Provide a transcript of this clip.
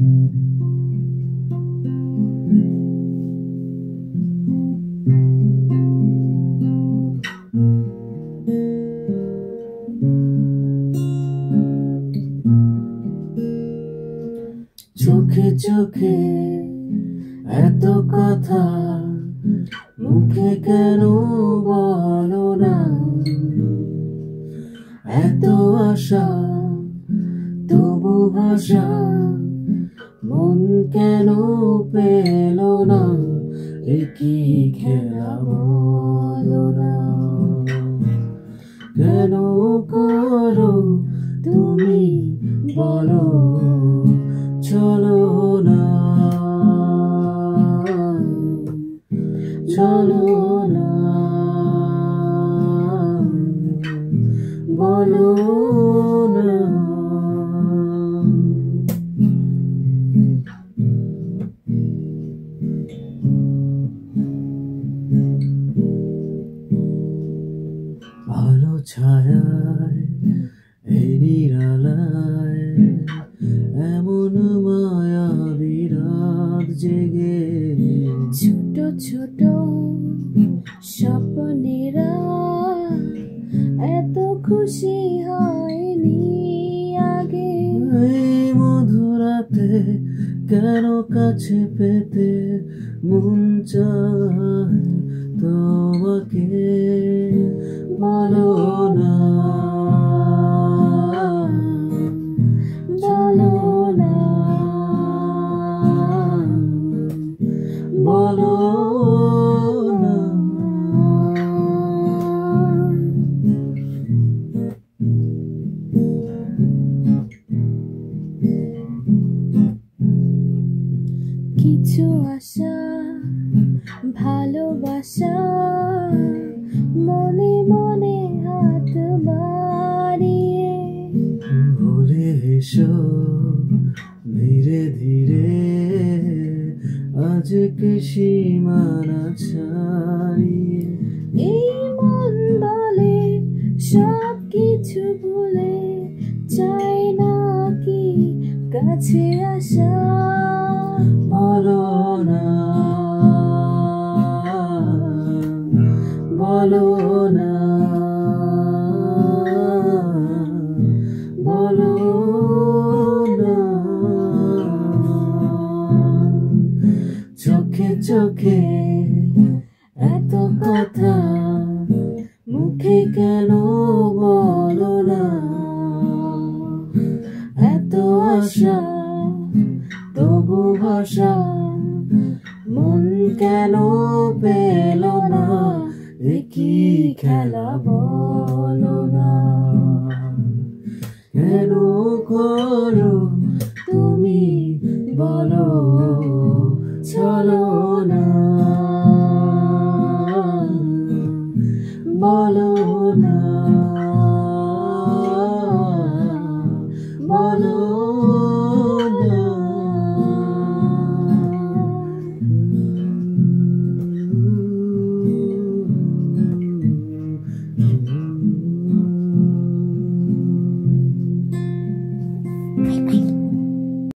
চোখে চোখে এত কথা মুখে কেন বলো না? এত আশা তবু ভাষা মন কেন পেল না? কি খেলা বলো না? কেন করো তুমি বলো চলো না, চলো না, বলো না। আলো ছায়ায় এই নিরালায় এমন মায়া বিরাট জেগে, ছোট ছোট স্বপ্নেরা এত খুশি হয়নি আগে। এই মধুরাতে কেন কাছে পেতে মন চায় তোমাকে, বলো না, বলো না, বলো না। কিছু আশা ভালোবাসা মনে মনে হাত বাড়িয়ে, ভুলে এসো ধীরে ধীরে আজকে সীমানা ছাড়িয়ে। এই মন বলে সব কিছু ভুলে চাই না কি কাছে আসা, বলো না, বলো না, বলো না। চোখে চোখে এত কথা মুখে কেন বলো না? এত আশা তবু ভাষা মন কেন পেল না? কি খেলা বলো না? কেন করো তুমি বলো চলো না, বলো না।